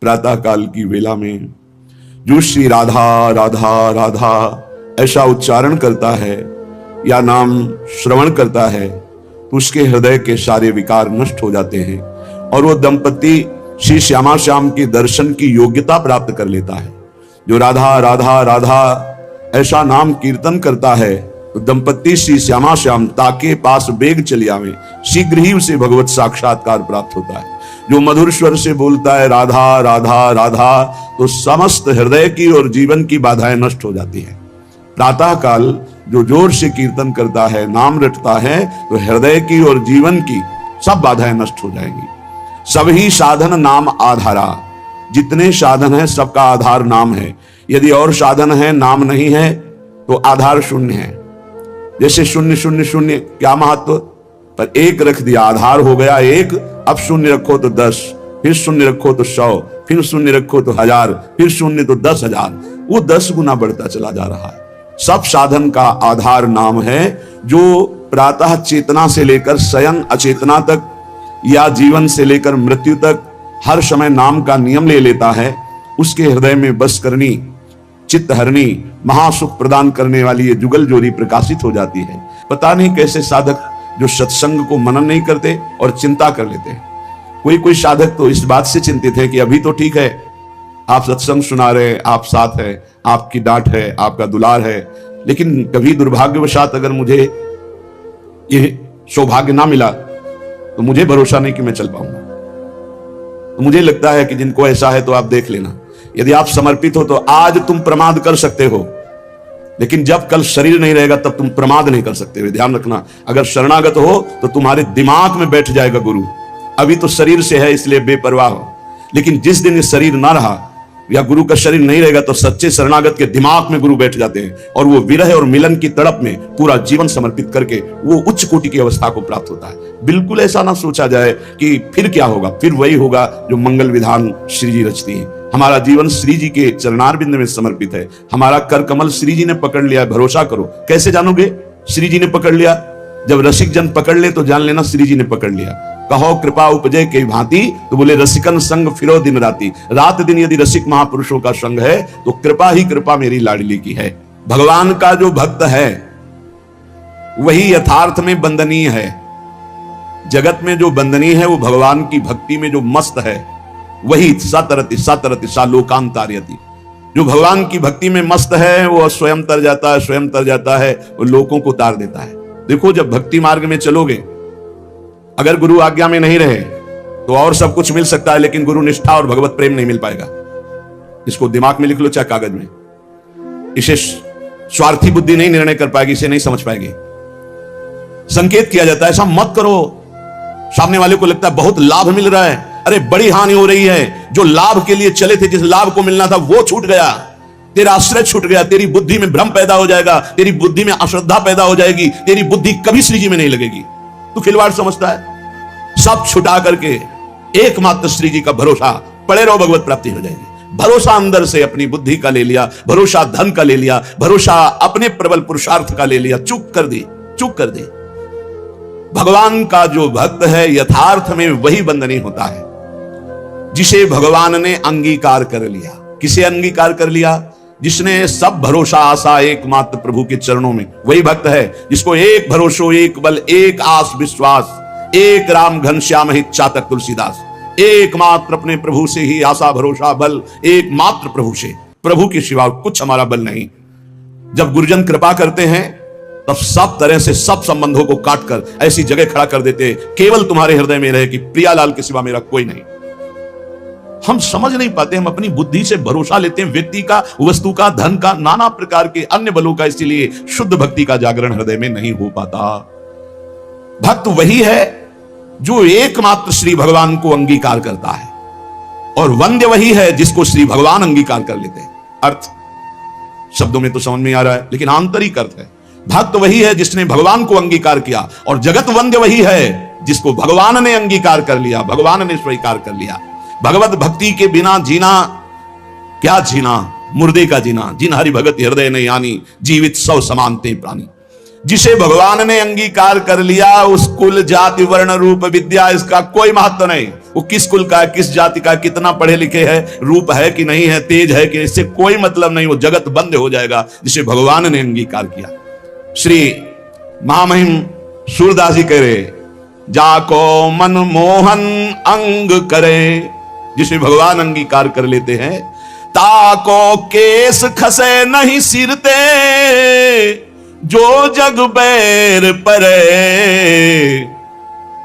प्रातः काल की वेला में जो श्री राधा राधा राधा ऐसा उच्चारण करता है या नाम श्रवण करता है तो उसके हृदय के सारे विकार नष्ट हो जाते हैं और वो दंपति श्री श्यामा श्याम के दर्शन की योग्यता प्राप्त कर लेता है। जो राधा राधा राधा ऐसा नाम कीर्तन करता है तो दंपति श्री श्यामा श्याम ताके पास बेग चली आवे, शीघ्र ही उसे भगवत साक्षात्कार प्राप्त होता है। जो मधुर स्वर से बोलता है राधा राधा राधा तो समस्त हृदय की और जीवन की बाधाएं नष्ट हो जाती हैं। प्रातः काल जो जोर से कीर्तन करता है, नाम रटता है तो हृदय की और जीवन की सब बाधाएं नष्ट हो जाएंगी। सभी साधन नाम आधारा, जितने साधन है सबका आधार नाम है। यदि और साधन है नाम नहीं है तो आधार शून्य है। जैसे शून्य शून्य शून्य क्या महत्व, पर एक रख दिया आधार हो गया एक। अब शून्य रखो तो 10, फिर शून्य रखो तो 100, फिर शून्य रखो तो 1000, फिर शून्य तो 10,000, वो 10 गुना बढ़ता चला जा रहा है। सब साधन का आधार नाम है। जो प्रातः चेतना से लेकर शयन अचेतना तक या जीवन से लेकर मृत्यु तक हर समय नाम का नियम ले लेता है, उसके हृदय में बस करनी चित्त हरणी महासुख प्रदान करने वाली ये जुगल जोड़ी प्रकाशित हो जाती है। पता नहीं कैसे साधक जो सत्संग को मनन नहीं करते और चिंता कर लेते हैं। कोई साधक तो इस बात से चिंतित है कि अभी तो ठीक है, आप सत्संग सुना रहे, आप साथ है, आपकी डांट है, आपका दुलार है, लेकिन कभी दुर्भाग्यवशात अगर मुझे ये सौभाग्य ना मिला तो मुझे भरोसा नहीं कि मैं चल पाऊंगा। तो मुझे लगता है कि जिनको ऐसा है तो आप देख लेना, यदि आप समर्पित हो तो आज तुम प्रमाद कर सकते हो, लेकिन जब कल शरीर नहीं रहेगा तब तुम प्रमाद नहीं कर सकते हो। ध्यान रखना, अगर शरणागत हो तो तुम्हारे दिमाग में बैठ जाएगा गुरु। अभी तो शरीर से है इसलिए बेपरवाह हो, लेकिन जिस दिन ये शरीर ना रहा या गुरु का शरीर नहीं रहेगा तो सच्चे शरणागत के दिमाग में गुरु बैठ जाते हैं और वो विरह और मिलन की तड़प में पूरा जीवन समर्पित करके वो उच्च कोटि की अवस्था को प्राप्त होता है। बिल्कुल ऐसा ना सोचा जाए कि फिर क्या होगा, फिर वही होगा जो मंगल विधान श्री जी रचती हैं। हमारा जीवन श्री जी के चरणारविंद में समर्पित है। हमारा कर कमल श्री जी ने पकड़ लिया है, भरोसा करो। कैसे जानोगे श्री जी ने पकड़ लिया? जब रसिक जन पकड़ ले तो जान लेना श्री जी ने पकड़ लिया। कहो कृपा उपजय के भांति, तो बोले रसिकन संग फिरो दिन राती। रात दिन यदि रसिक महापुरुषों का संग है तो कृपा ही कृपा मेरी लाडली की है। भगवान का जो भक्त है वही यथार्थ में बंदनीय है। जगत में जो बंदनीय है वो भगवान की भक्ति में जो मस्त है वही सतरति सतरति सा लोकांतार्यति। जो भगवान की भक्ति में मस्त है वो स्वयं तर जाता है, स्वयं तर जाता है, वो लोगों को तार देता है। देखो जब भक्ति मार्ग में चलोगे, अगर गुरु आज्ञा में नहीं रहे तो और सब कुछ मिल सकता है, लेकिन गुरु निष्ठा और भगवत प्रेम नहीं मिल पाएगा। इसको दिमाग में लिख लो चाहे कागज में। इसे स्वार्थी बुद्धि नहीं निर्णय कर पाएगी, इसे नहीं समझ पाएगी। संकेत किया जाता है ऐसा मत करो। सामने वाले को लगता है बहुत लाभ मिल रहा है, अरे बड़ी हानि हो रही है। जो लाभ के लिए चले थे, जिस लाभ को मिलना था वो छूट गया, तेरा आश्रय छूट गया, तेरी बुद्धि में भ्रम पैदा हो जाएगा, तेरी बुद्धि में अश्रद्धा पैदा हो जाएगी, तेरी बुद्धि कभी श्री जी में नहीं लगेगी। तू खिलवाड़ समझता है। सब छुटा करके एकमात्र श्री जी का भरोसा पड़े रहो, भगवत प्राप्ति हो जाएगी। भरोसा अंदर से अपनी बुद्धि का ले लिया, भरोसा धन का ले लिया, भरोसा अपने प्रबल पुरुषार्थ का ले लिया, चूक कर दी, चूक कर दी। भगवान का जो भक्त है यथार्थ में वही बंदनीय होता है जिसे भगवान ने अंगीकार कर लिया। किसे अंगीकार कर लिया? जिसने सब भरोसा आशा एकमात्र प्रभु के चरणों में, वही भक्त है जिसको एक भरोसो एक बल एक आस विश्वास, एक राम घनश्याम हित चातक तुलसीदास। एकमात्र अपने प्रभु से ही आशा भरोसा बल, एकमात्र प्रभु से, प्रभु के सिवा कुछ हमारा बल नहीं। जब गुरुजन कृपा करते हैं तब सब तरह से सब संबंधों को काटकर ऐसी जगह खड़ा कर देते, केवल तुम्हारे हृदय में रहे कि प्रियालाल के सिवा मेरा कोई नहीं। हम समझ नहीं पाते, हम अपनी बुद्धि से भरोसा लेते हैं व्यक्ति का, वस्तु का, धन का, नाना प्रकार के अन्य बलों का, इसीलिए शुद्ध भक्ति का जागरण हृदय में नहीं हो पाता। भक्त वही है जो एकमात्र श्री भगवान को अंगीकार करता है, और वंद्य वही है जिसको श्री भगवान अंगीकार कर लेते हैं। अर्थ शब्दों में तो समझ में आ रहा है, लेकिन आंतरिक अर्थ है। भक्त वही है जिसने भगवान को अंगीकार किया, और जगत वंद्य वही है जिसको भगवान ने अंगीकार कर लिया, भगवान ने स्वीकार कर लिया। भगवत भक्ति के बिना जीना क्या जीना, मुर्दे का जीना। जिन हरि भगत हृदय नहीं आनी, जीवित सौ समानते प्राणी। जिसे भगवान ने अंगीकार कर लिया, उस कुल जाति वर्ण रूप विद्या इसका कोई महत्व नहीं। वो किस कुल का है, किस जाति का है, कितना पढ़े लिखे है, रूप है कि नहीं है, तेज है कि, इससे कोई मतलब नहीं। वो जगत बंद हो जाएगा जिसे भगवान ने अंगीकार किया। श्री महामहिम सूरदास जी कह रहे, जाको मन मोहन अंग करे, जिसे भगवान अंगीकार कर लेते हैं। ताको केस खसे नहीं सिरते, जो जग बैर परे।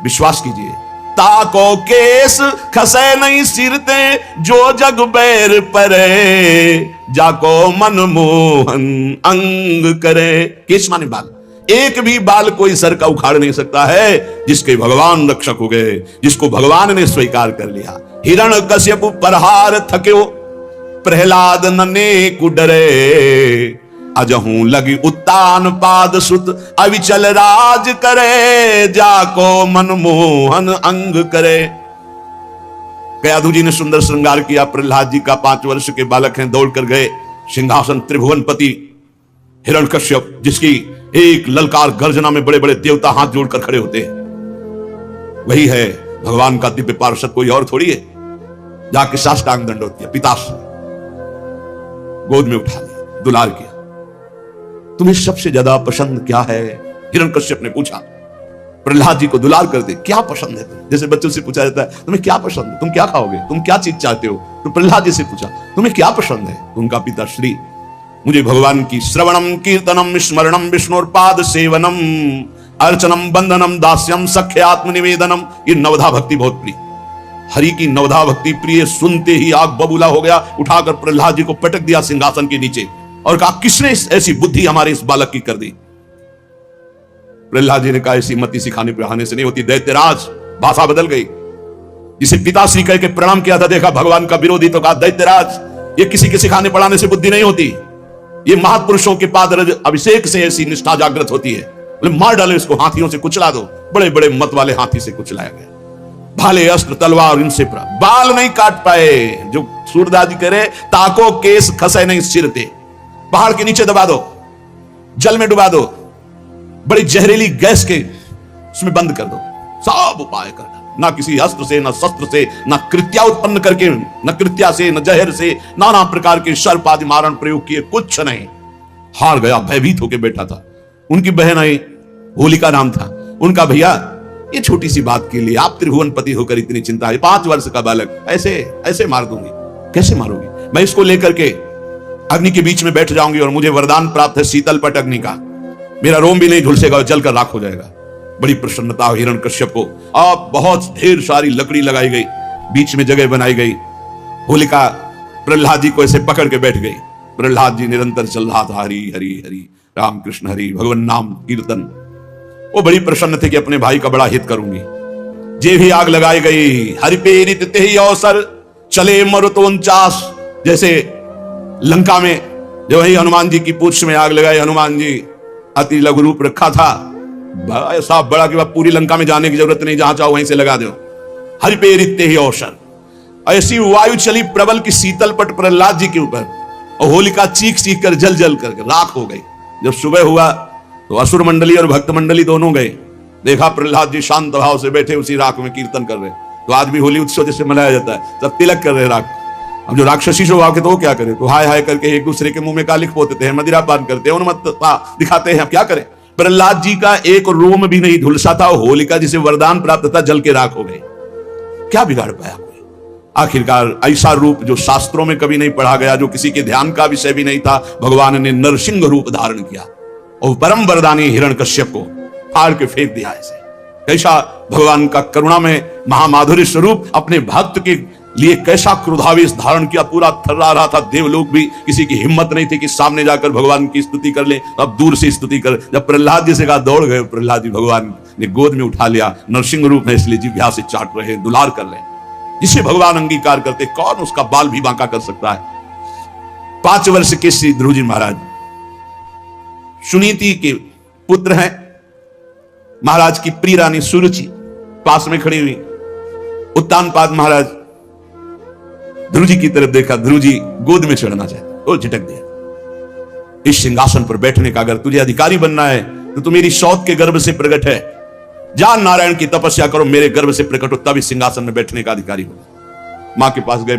विश्वास कीजिए, ताको केस खसे नहीं सिरते, जो जग बैर परे। जाको मन मोहन अंग करे। केस माने बाल, एक भी बाल कोई सर का उखाड़ नहीं सकता है जिसके भगवान रक्षक हो गए, जिसको भगवान ने स्वीकार कर लिया। हिरण्यकश्यप परहार थक्यो, प्रहलाद नने कुडरे। अजहू लगी उत्तान पाद सुत, अविचल राज करे। जाको मन मोहन अंग करे। कयाधु जी ने सुंदर श्रृंगार किया। प्रहलाद जी का 5 वर्ष के बालक हैं, दौड़ कर गए सिंहासन त्रिभुवनपति हिरण्यकश्यप, जिसकी एक ललकार गर्जना में बड़े बड़े देवता हाथ जोड़कर खड़े होते हैं। वही है भगवान का दिव्य पार्षद, कोई और थोड़ी है। जाके साष्टांग दंडोत किया, पिताश्री गोद में उठा लिया, दुलार किया। तुम्हें सबसे ज्यादा पसंद क्या है? हिरण्यकश्यप ने पूछा। प्रहलाद जी को दुलार कर दे, क्या पसंद है तुम्हें? जैसे बच्चों से पूछा जाता है तुम्हें क्या पसंद है, तुम क्या खाओगे, तुम क्या चीज चाहते हो, तो प्रहलाद जी से पूछा तुम्हें क्या पसंद है? तो उनका पिता श्री, मुझे भगवान की श्रवणम कीर्तनम स्मरणम विष्णुर्पाद सेवनम अर्चनम बंदनम दास्यम सख्य आत्मनिवेदनम, ये नवधा भक्ति बहुत प्रिय। हरि की नवधा भक्ति प्रिय सुनते ही आग बबूला हो गया। उठाकर प्रहलाद जी को पटक दिया सिंहासन के नीचे और कहा, किसने ऐसी बुद्धि हमारे इस बालक की कर दी? प्रहलाद जी ने कहा, ऐसी मति सिखाने पढ़ाने से नहीं होती। दैत्यराज, भाषा बदल गई। जिसे पिताश्री कह के प्रणाम किया था, देखा भगवान का विरोधी, तो कहा दैत्यराज, ये किसी के सिखाने पढ़ाने से बुद्धि नहीं होती, ये महापुरुषों के पादरज अभिषेक से ऐसी निष्ठा जागृत होती है। बोले मार डालो इसको, हाथियों से कुचला दो। बड़े बड़े मत वाले हाथी से कुचलाया गया। भाले अस्त्र तलवार इनसे बाल नहीं काट पाए। जो सूरदास जी कह रहे, ताको केस खसे नहीं सिरते, पहाड़ के नीचे दबा दो, जल में डुबा दो, बड़ी जहरीली गैस के उसमें बंद कर दो, सब उपाय कर डालो। ना किसी अस्त्र से, ना शस्त्र से, ना कृत्या उत्पन्न करके, न कृत्या से, न जहर से, नाना प्रकार के सर्प आदि मारण प्रयोग किए, कुछ नहीं। हार गया, भयभीत होकर बैठा था। उनकी बहन आई, होलिका नाम था उनका। भैया ये छोटी सी बात के लिए आप त्रिभुवनपति होकर इतनी चिंता है? 5 वर्ष का बालक ऐसे ऐसे मार दूंगी? कैसे मारोगी? मैं इसको लेकर के अग्नि के बीच में बैठ जाऊंगी और मुझे वरदान प्राप्त है शीतल पट अग्नि का, मेरा रोम भी नहीं झुलसेगा, जलकर राख हो जाएगा। बड़ी प्रसन्नता हिरण्यकश्यप को। अब बहुत ढेर सारी लकड़ी लगाई गई, बीच में जगह बनाई गई। होलिका प्रहलाद जी को ऐसे पकड़ के बैठ गई। प्रहलाद जी निरंतर चल रहा था, हरि हरि हरि राम कृष्ण हरि, भगवान नाम कीर्तन। वो बड़ी प्रसन्न थे कि अपने भाई का बड़ा हित करूंगी। जे भी आग लगाई गई, हरि प्रेरित ते ही अवसर चले मरुत 49। जैसे लंका में जो वही हनुमान जी की पूंछ में आग लगाई, हनुमान जी अति लघु रूप रखा था, ऐसा बड़ा कि पूरी लंका में जाने की जरूरत नहीं, जहां चाहो वहीं से लगा दो। हरि प्रेरित ते ही अवसर। ऐसी वायु चली प्रबल की शीतल पट प्रहलाद जी के ऊपर, और होलिका चीख चीख कर जल जल कर राख हो गई। जब सुबह हुआ तो असुर मंडली और भक्त मंडली दोनों गए। देखा प्रहलाद जी शांत भाव से बैठे उसी राख में कीर्तन कर रहे। तो आज भी होली उत्सव जैसे मनाया जाता है, सब तिलक कर रहे राख। अब जो राक्षसी स्वभाव के तो वो क्या करे, तो हाय हाय करके एक दूसरे के मुंह में कालिख पोतते हैं, मदिरा पान करते हैं, उन्मत्तता दिखाते हैं। अब क्या करें? प्रहलाद जी का एक रोम भी नहीं झुलसा था। होलिका जिसे वरदान प्राप्त था, जल के राख हो गए। क्या बिगाड़ पाया कोई? आखिरकार ऐसा रूप जो शास्त्रों में कभी नहीं पढ़ा गया, जो किसी के ध्यान का विषय भी नहीं था, भगवान ने नरसिंह रूप धारण किया और परम वरदानी हिरण्यकश्यप को फाड़ के फेंक दिया। ऐसे कैसा भगवान का करुणा में महामाधुर्य स्वरूप अपने भक्त के लिए कैसा क्रोधावेश धारण किया, पूरा थर्रा रहा था। देवलोक भी किसी की हिम्मत नहीं थी कि सामने जाकर भगवान की स्तुति कर ले, अब दूर से स्तुति कर। जब प्रहलाद जी से कहा, दौड़ गए। प्रहलाद जी भगवान ने गोद में उठा लिया। नरसिंह रूप है इसलिए जिह्वा से चाट रहे, दुलार कर रहे। जिसे भगवान अंगीकार करते, कौन उसका बाल भी बांका कर सकता है? 5 वर्ष के श्री ध्रुव जी महाराज सुनीति के पुत्र हैं। महाराज की प्रिय रानी सुरुचि पास में खड़ी हुई। उत्तानपाद महाराज ध्रुव जी की तरफ देखा, ध्रुव जी गोद में चढ़ना चाहते, वो झटक दिया। इस सिंहासन पर बैठने का अगर तुझे अधिकारी बनना है तो तू मेरी सौत के गर्भ से प्रकट है, जा नारायण की तपस्या करो, मेरे गर्भ से प्रकट हो, तभी सिंहासन में बैठने का अधिकारी होगा। मां के पास गए,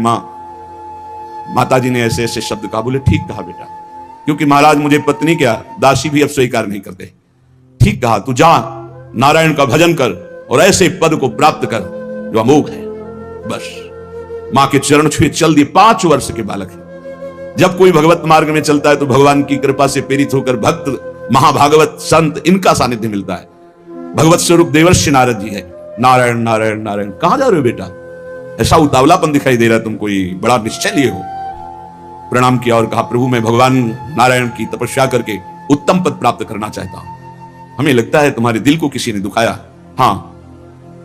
माताजी ने ऐसे ऐसे शब्द कहा। बोले ठीक कहा बेटा, क्योंकि महाराज मुझे पत्नी क्या दासी भी अब स्वीकार नहीं करते। ठीक कहा, तू जा नारायण का भजन कर और ऐसे पद को प्राप्त कर जो अमोघ है। बस मां के चरण छुए चल दिए। 5 वर्ष के बालक है। जब कोई भगवत मार्ग में चलता है तो भगवान की कृपा से प्रेरित होकर भक्त, महाभागवत, संत, इनका सानिध्य मिलता है। भगवत स्वरूप देवर्षि नारद जी है। नारायण नारायण नारायण, कहां जा रहे हो बेटा? ऐसा उतावलापन दिखाई दे रहा है, तुम कोई बड़ा निश्चय लिए हो। प्रणाम किया और कहा प्रभु मैं भगवान नारायण की तपस्या करके उत्तम पद प्राप्त करना चाहता हूं। हमें लगता है तुम्हारे दिल को किसी ने दुखाया। हां,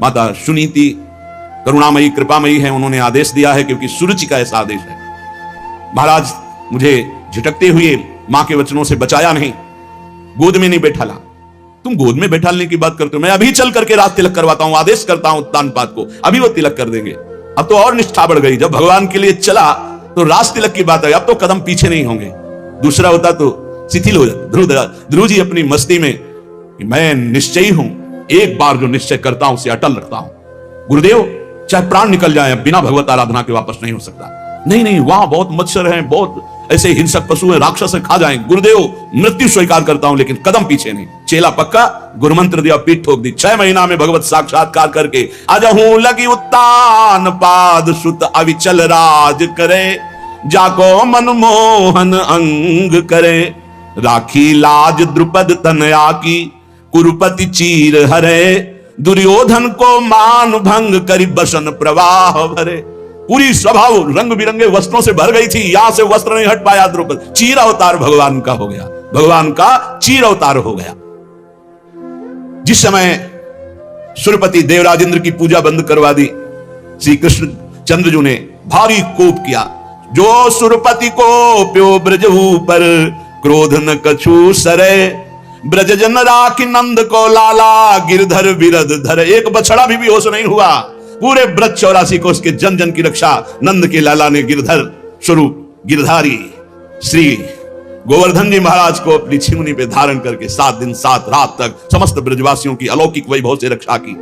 माता सुनीति करुणामयी कृपामयी है, उन्होंने आदेश दिया है, क्योंकि सुरुचि का ऐसा आदेश है। महाराज मुझे झटकते हुए मां के वचनों से बचाया नहीं, गोद में नहीं बैठाला। तुम गोद में बैठालने की बात करते हो, मैं अभी चल करके रात तिलक करवाता हूं, आदेश करता हूं तानपात को, अभी वो तिलक कर देंगे। अब तो और निष्ठा बढ़ गई, जब भगवान के लिए चला तो रास तिलक की बात है, अब तो कदम पीछे नहीं होंगे। दूसरा होता तो शिथिल हो जाता। ध्रुव जी अपनी मस्ती में कि मैं निश्चयी हूं, एक बार जो निश्चय करता हूं उसे अटल रखता हूं। गुरुदेव चाहे प्राण निकल जाए, बिना भगवत आराधना के वापस नहीं हो सकता। नहीं नहीं, वहां बहुत मच्छर हैं, बहुत ऐसे हिंसक पशु हैं, राक्षस हैं, खा जाएंगे। गुरुदेव मृत्यु स्वीकार करता हूं, लेकिन कदम पीछे नहीं। चेला पक्का, गुरुमंत्र दिया, पीठ ठोक दी। 6 महीना में भगवत साक्षात्कार करके अजहू लगी उत्तान पाद सुत अविचल राज करे, जाको मनमोहन अंग करे, राखी लाज द्रुपद तनया की, कुरुपति चीर हरे, दुर्योधन को मान भंग करी बसन प्रवाह भरे। पूरी सभा रंग बिरंगे वस्त्रों से भर गई थी, यहां से वस्त्र नहीं हट पाया द्रुपद। चीर अवतार भगवान का हो गया, भगवान का चीर अवतार हो गया। जिस समय सुरपति देवराजेंद्र की पूजा बंद करवा दी, श्री कृष्ण चंद्रजू ने भारी कोप किया। जो सुरपति को प्यो ब्रजहू पर, क्रोध न कछु सरे, ब्रज जन राखी नंद को लाला, गिरधर बिरद धर। एक बछड़ा भी होश नहीं हुआ, पूरे ब्रज 84 को उसके जन जन की रक्षा नंद के लाला ने गिरधर स्वरूप गिरधारी श्री गोवर्धन जी महाराज को अपनी छिमनी पे धारण करके 7 दिन 7 रात तक समस्त ब्रजवासियों की अलौकिक वैभव से रक्षा की।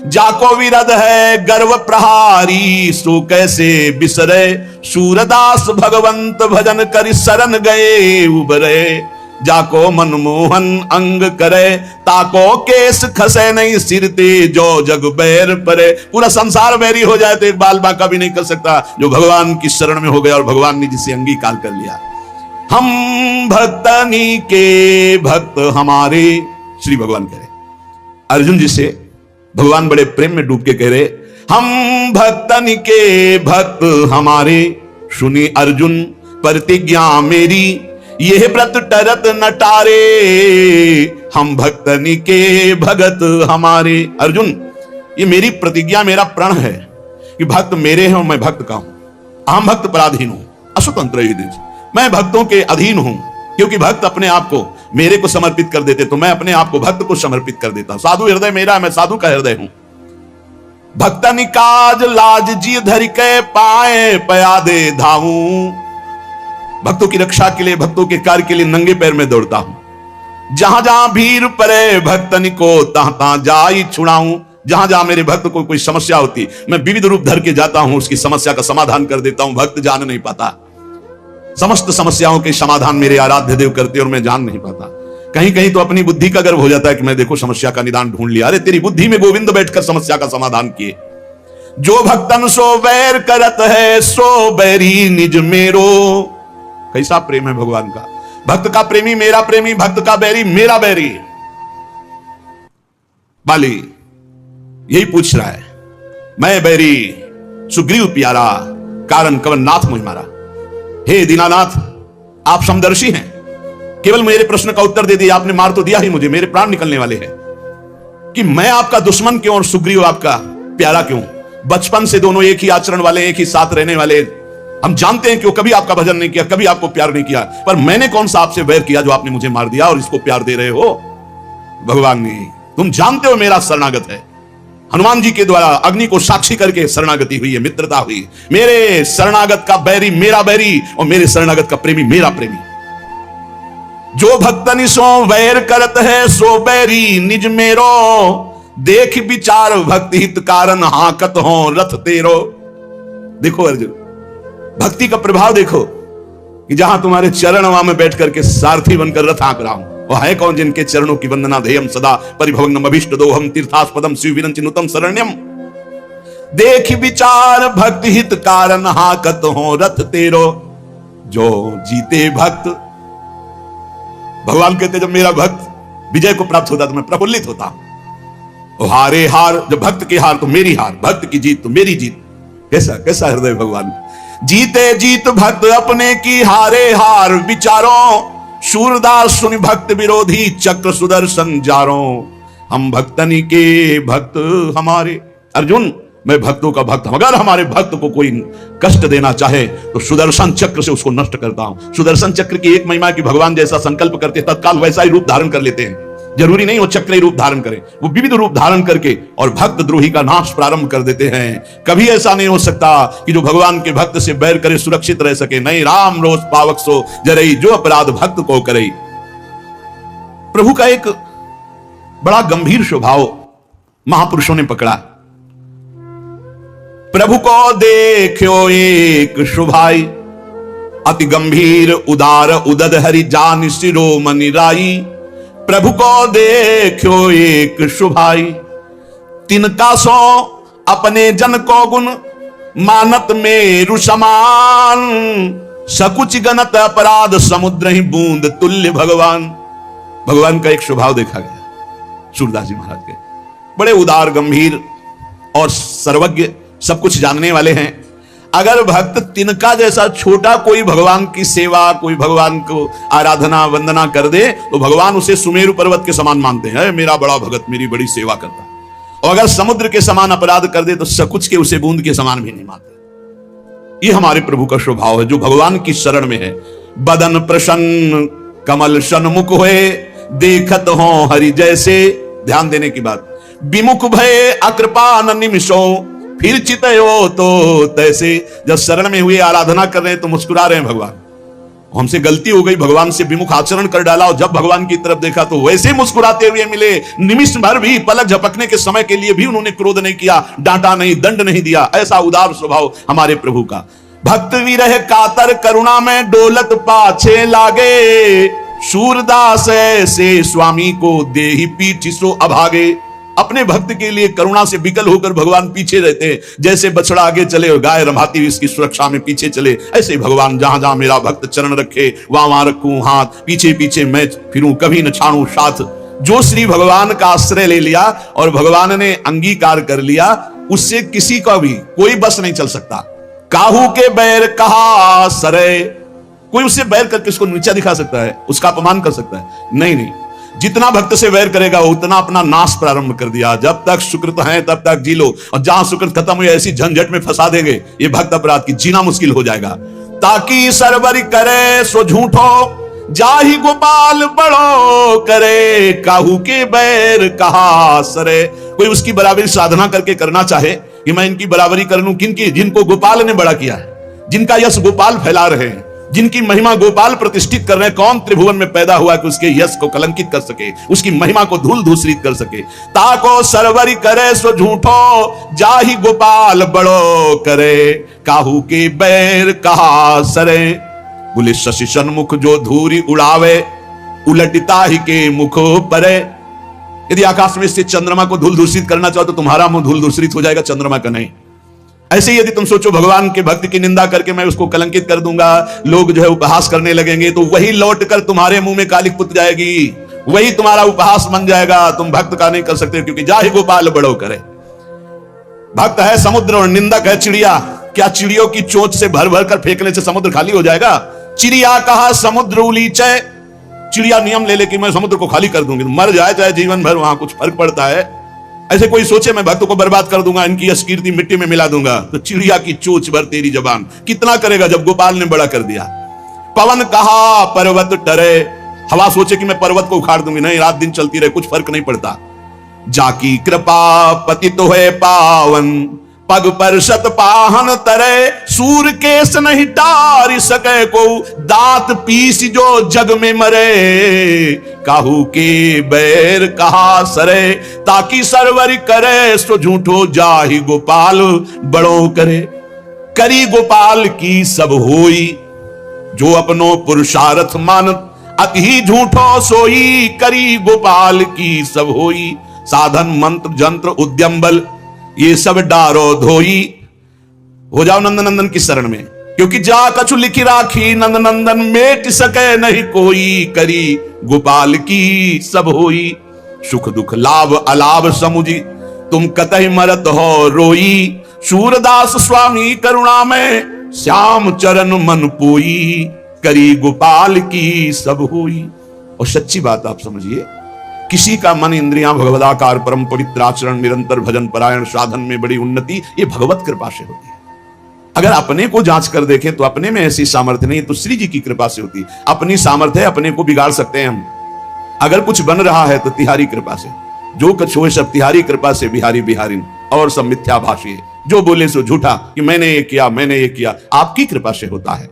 जाको विरद है गर्व प्रहारी, सो कैसे बिसरे, सूरदास भगवंत भजन कर शरण गए उबरे, जाको मनमोहन अंग करे, ताको केस खसे नहीं सिरते, जो जग बैर परे। पूरा संसार बैरी हो जाए तो एक बाल बांका भी नहीं कर सकता जो भगवान की शरण में हो गया और भगवान ने जिसे अंगीकार कर लिया। हम भक्तनी के भक्त हमारे, श्री भगवान कह रहे अर्जुन जी से, भगवान बड़े प्रेम में डूब के कह रहे हम भक्तनी के भक्त हमारे, सुनी अर्जुन प्रतिज्ञा मेरी, यह व्रत टरत न टारे, हम भक्तनी के भगत हमारे। अर्जुन ये मेरी प्रतिज्ञा, मेरा प्रण है कि भक्त मेरे हैं और मैं भक्त का हूं। अहम भक्त पराधीन हूं, अस्वतंत्र ही दीजिए, मैं भक्तों के अधीन हूं। क्योंकि भक्त अपने आप को मेरे को समर्पित कर देते, तो मैं अपने आप को भक्त को समर्पित कर देता हूं। साधु हृदय मेरा, मैं साधु का हृदय हूं। भक्तनि काज लाज जी धरि के पाए, पयादे धाऊं। भक्तों की रक्षा के लिए, भक्तों के कार्य के लिए नंगे पैर में दौड़ता हूं। जहां जहां भीड़ परे भक्तनि को, तहां तहां जाई छुड़ाऊं। जहां जहां मेरे भक्त को कोई समस्या होती, मैं विविध रूप धर के जाता हूं, उसकी समस्या का समाधान कर देता हूं। भक्त जान नहीं पाता, समस्त समस्याओं के समाधान मेरे आराध्य देव करते और मैं जान नहीं पाता। कहीं कहीं तो अपनी बुद्धि का गर्व हो जाता है कि मैं देखो समस्या का निदान ढूंढ लिया। अरे तेरी बुद्धि में गोविंद बैठकर समस्या का समाधान किए। जो भक्तन सो बैर करत है, सो बैरी निज मेरो। कैसा प्रेम है भगवान का। भक्त का प्रेमी मेरा प्रेमी, भक्त का बैरी मेरा बैरी। बाली यही पूछ रहा है, मैं बैरी सुग्रीव प्यारा, कारण कवन नाथ मुझ मारा। हे दीनानाथ, आप समदर्शी हैं, केवल मेरे प्रश्न का उत्तर दे दिया आपने। मार तो दिया ही मुझे, मेरे प्राण निकलने वाले हैं कि मैं आपका दुश्मन क्यों और सुग्रीव आपका प्यारा क्यों। बचपन से दोनों एक ही आचरण वाले, एक ही साथ रहने वाले। हम जानते हैं कि वो कभी आपका भजन नहीं किया, कभी आपको प्यार नहीं किया, पर मैंने कौन सा आपसे वैर किया जो आपने मुझे मार दिया और इसको प्यार दे रहे हो। भगवान ने, तुम जानते हो मेरा शरणागत है। हनुमान जी के द्वारा अग्नि को साक्षी करके शरणागति हुई है, मित्रता हुई। मेरे शरणागत का बैरी मेरा बैरी और मेरे शरणागत का प्रेमी मेरा प्रेमी। जो भक्तनि सो वैर करत है, सो बैरी निज मेरो, देख विचार भक्ति हित कारण, हाकत हो रथ तेरो। देखो अर्जुन, भक्ति का प्रभाव देखो कि जहां तुम्हारे चरण वहां में बैठ करके सारथी बनकर रथ हाँक रहा हूं, वह है कौन जिनके चरणों की वंदना ध्येयम सदा परिभवनम अभीष्ट दोहम तीर्थास्पदम शिव विरंचिनुतम शरण्यम। देख विचार भक्ति हित कारण, हाकत हो रथ तेरो। जो जीते भक्त, भगवान कहते जब मेरा भक्त विजय को प्राप्त होता तो मैं प्रफुल्लित होता हूं। हारे हार, जब भक्त की हार तो मेरी हार, भक्त की जीत तो मेरी जीत। कैसा कैसा हृदय भगवान। जीते जीत भक्त अपने की, हारे हार विचारों, शूरदास सुनि भक्त विरोधी, चक्र सुदर्शन जारों। हम भक्तनी के भक्त हमारे। अर्जुन, मैं भक्तों का भक्त हूं, अगर हमारे भक्त को कोई कष्ट देना चाहे तो सुदर्शन चक्र से उसको नष्ट करता हूं। सुदर्शन चक्र की एक महिमा कि भगवान जैसा संकल्प करते तत्काल वैसा ही रूप धारण कर लेते हैं। जरूरी नहीं वो चक्र रूप धारण करें, वो विविध रूप धारण करके और भक्त द्रोही का नाश प्रारंभ कर देते हैं। कभी ऐसा नहीं हो सकता कि जो भगवान के भक्त से बैर करे सुरक्षित रह सके। नहीं, राम रोष पावक सो जरई, जो अपराध भक्त को करे। प्रभु का एक बड़ा गंभीर स्वभाव महापुरुषों ने पकड़ा। प्रभु को देखो एक शुभाई, अति गंभीर उदार उदद हरि जान शिरोमणि राई। प्रभु को देखो एक शुभाई, तिनका सो अपने जन को गुण, मानत मेरु समान। सकुच गणत अपराध समुद्र ही बूंद तुल्य भगवान। भगवान का एक स्वभाव देखा गया सूरदास जी महाराज के। बड़े उदार गंभीर और सर्वज्ञ, सब कुछ जानने वाले हैं। अगर भक्त तिनका जैसा छोटा कोई भगवान की सेवा, कोई भगवान को आराधना वंदना कर दे तो भगवान उसे सुमेरु पर्वत के समान मानते हैं। मेरा बड़ा भगत मेरी बड़ी सेवा करता है। और अगर समुद्र के समान अपराध कर दे तो सकुच के उसे बूंद के समान भी नहीं मानते। ये हमारे प्रभु का स्वभाव है जो भगवान की शरण में है। बदन प्रसन्न कमल सन्मुख हुए, देखत हो हरि जैसे। ध्यान देने की बात। विमुख भय अकृपान निमिषों, फिर चितयो तो तैसे। जब शरण में हुए आराधना कर रहे हैं तो मुस्कुरा रहे हैं भगवान। हमसे गलती हो गई, भगवान से विमुख आचरण कर डाला, और जब भगवान की तरफ देखा तो वैसे मुस्कुराते हुए मिले। निमिष भर भी, पलक झपकने के समय के लिए भी उन्होंने क्रोध नहीं किया, डांटा नहीं, दंड नहीं दिया। ऐसा उदार स्वभाव हमारे प्रभु का। भक्त विरह कातर करुणा में डोलत पाछे लागे, सूरदास से स्वामी को देहि पीठ सो अभागे। अपने भक्त के लिए करुणा से विकल होकर भगवान पीछे रहते हैं। जैसे बछड़ा आगे चले और गाय रमाती हुई इसकी सुरक्षा में पीछे चले, ऐसे ही भगवान जहां जहां मेरा भक्त चरण रखे वहां वहां रखूं हाथ, पीछे पीछे मैं फिरूं, कभी न छाड़ूं साथ। जो श्री भगवान का आश्रय ले लिया और भगवान ने अंगीकार कर लिया, उससे किसी का भी कोई बस नहीं चल सकता। काहू के बैर कहा सरे, कोई उससे बैर करके उसको नीचा दिखा सकता है, उसका अपमान कर सकता है? नहीं नहीं, जितना भक्त से वैर करेगा उतना अपना नाश प्रारंभ कर दिया। जब तक सुकृत है तब तक जी लो, और जहां सुकृत खत्म हुई ऐसी झंझट में फंसा देंगे ये भक्त अपराध की, जीना मुश्किल हो जाएगा। ताकि सरवरी करे सो झूठो, जाहि गोपाल बड़ो करे, काहू के बैर कहा सरे। कोई उसकी बराबरी साधना करके करना चाहे कि मैं इनकी बराबरी कर लूं, किनकी? जिनको गोपाल ने बड़ा किया है, जिनका यश गोपाल फैला रहे हैं, जिनकी महिमा गोपाल प्रतिष्ठित कर रहे हैं। कौन त्रिभुवन में पैदा हुआ कि उसके यश को कलंकित कर सके, उसकी महिमा को धूल धूसरित कर सके। ताको सरवरी करे सो झूठो, जाहि गोपाल बड़ो करे, काहू के बैर कहा सरे। बोले शशि सन्मुख जो धूरी उड़ावे, उलटता ही के मुख परे। यदि आकाश में से चंद्रमा को धूल दूषित करना चाहो तो तुम्हारा मुंह धूल दूषित हो जाएगा, चंद्रमा का नहीं। ऐसे ही यदि तुम सोचो भगवान के भक्त की निंदा करके मैं उसको कलंकित कर दूंगा, लोग जो है उपहास करने लगेंगे, तो वही लौटकर तुम्हारे मुंह में कालिक पुत जाएगी, वही तुम्हारा उपहास बन जाएगा। तुम भक्त का नहीं कर सकते, क्योंकि जाहि गोपाल बड़ो करे। भक्त है समुद्र और निंदक है चिड़िया। क्या चिड़ियों की चोंच से भर भर कर फेंकने से समुद्र खाली हो जाएगा? चिड़िया कहा समुद्र उलीचे, चिड़िया नियम ले ले कि मैं समुद्र को खाली कर दूंगी, मर जाए चाहे जीवन भर, वहां कुछ फर्क पड़ता है? ऐसे कोई सोचे मैं भक्त को बर्बाद कर दूंगा, इनकी यश कीर्ति मिट्टी में मिला दूंगा, तो चिड़िया की चोंच भर तेरी जबान कितना करेगा जब गोपाल ने बड़ा कर दिया। पवन कहा पर्वत टरे, हवा सोचे कि मैं पर्वत को उखाड़ दूंगी, नहीं, रात दिन चलती रहे, कुछ फर्क नहीं पड़ता। जाकी कृपा पतित है पावन, पग पर शत पाहन तरे, सूर केस नहीं टार सके को, दांत पीस जो जग में मरे, काहू के बैर कहा सरे, ताकि सरवर करे, सो झूठो जाहि गोपाल बड़ो करे। करी गोपाल की सब होई, जो अपनो पुरुषार्थ मानत, अति झूठो सोई, करी गोपाल की सब होई। साधन मंत्र जंत्र उद्यम बल, ये सब डारो धोई। हो जाओ नंद नंदन की शरण में, क्योंकि जा कछु लिखी राखी, नंद नंदन मेट सके नहीं कोई, करी गोपाल की सब होई। सुख दुख लाभ अलाभ समुझी, तुम कतई मरत हो रोई, सूरदास स्वामी करुणा में, श्याम चरण मन पोई, करी गोपाल की सब होई। और सच्ची बात आप समझिए, किसी का मन इंद्रियां भगवदाकार परम पवित्र आचरण निरंतर भजन परायण साधन में बड़ी उन्नति, ये भगवत कृपा से होती है। अगर अपने को जांच कर देखें तो अपने में ऐसी सामर्थ्य नहीं, तो श्री जी की कृपा से होती है। अपनी सामर्थ्य है, अपने को बिगाड़ सकते हैं हम। अगर कुछ बन रहा है तो तिहारी कृपा से, जो कुछ हो सब तिहारी कृपा से, बिहारी बिहारिन, और सब मिथ्याभाषी है, जो बोले सो झूठा कि मैंने ये किया मैंने ये किया, आपकी कृपा से होता है।